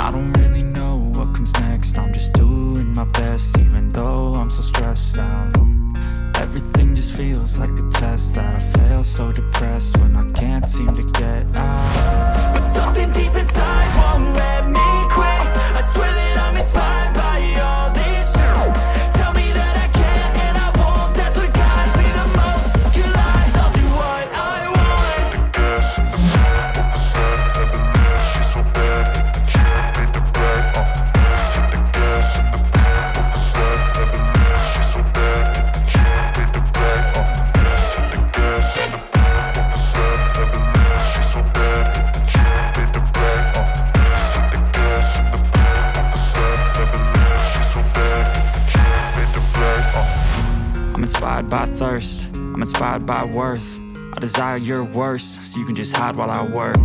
I don't really know what comes next. I'm just doing my best, even though I'm so stressed out. Everything just feels like a test that I fail, so depressed when I can't seem to get out. But something deep inside won't let me quit. I swear that I'm inspired by all this shit. Tell me that I can and I won't. That's what guides me the most. Your lies, I'll do what I want. Inspired by thirst, I'm inspired by worth. I desire your worst, so you can just hide while I work.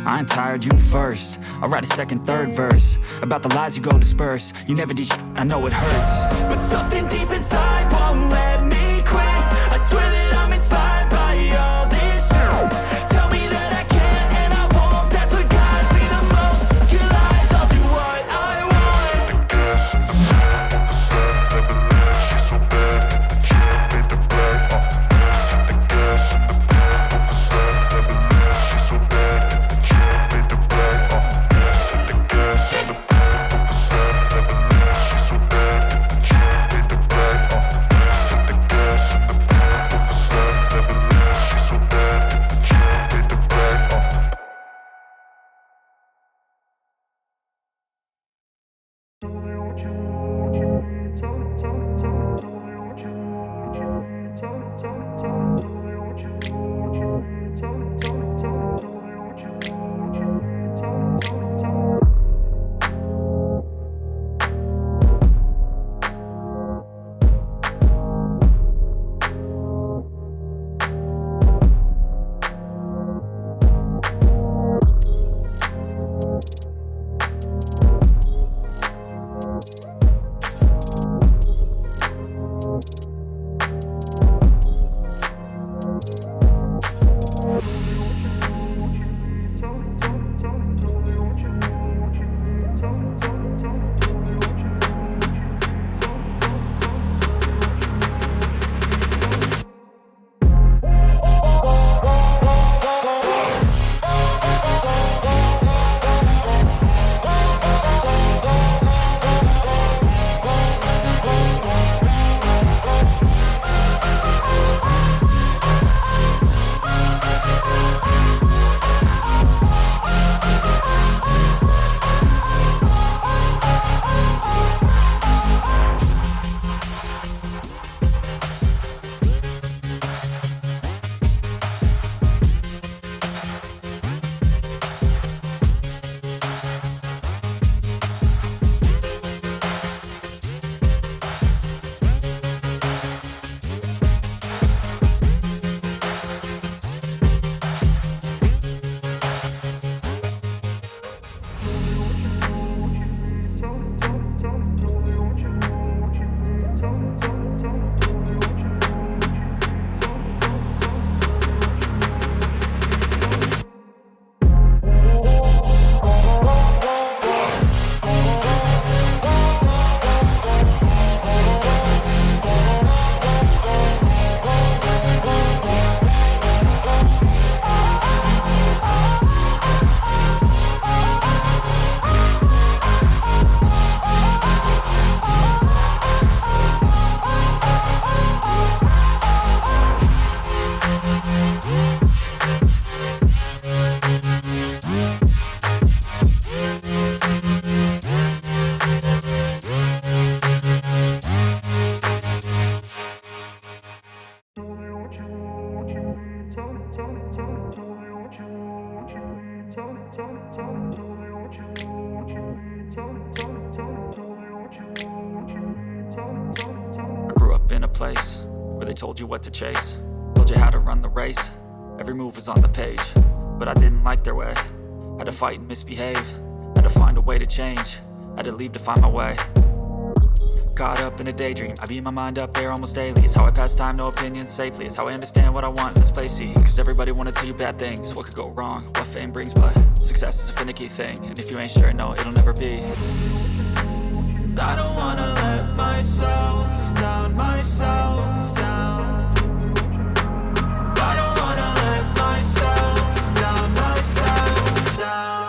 I ain't tired, you first. I'll write a second, third verse about the lies you go disperse. You never did shit, I know it hurts. But something deep inside won't let me quit. I swear that I'm inspired by all this shit. Tell me that I can and I won't. That's what guides me the most. Your lies, I'll do what I want. place where they told you what to chase, told you how to run the race. Every move was on the page, but I didn't like their way. Had to fight and misbehave, had to find a way to change, had to leave to find my way. Caught up in a daydream, I beat my mind up there almost daily. It's how I pass time, no opinions safely. It's how I understand what I want in this place, see. Cause everybody wanna tell you bad things, what could go wrong, what fame brings. But success is a finicky thing, and if you ain't sure, no, it'll never be. I don't wanna let myself down, myself down. I don't wanna let myself down, myself down.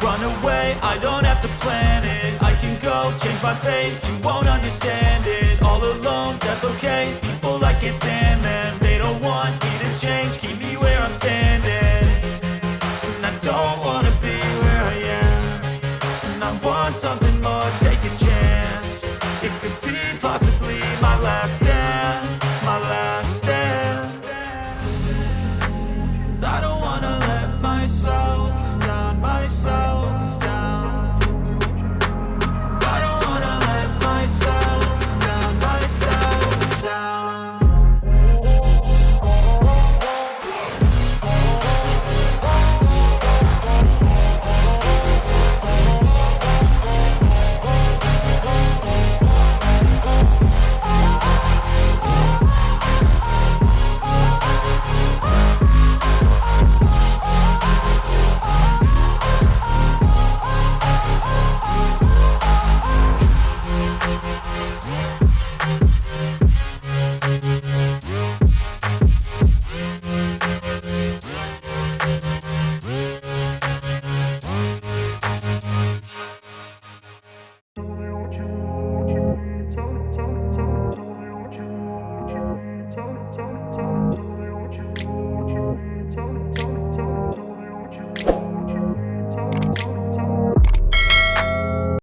Run away, I don't have to plan it. I can go, change my fate, you won't understand it. All alone, that's okay, people I can't stand them. They don't want me to change, keep me where I'm standing. And I don't wanna be where I am. And I want something more, take a chance. It could be possible.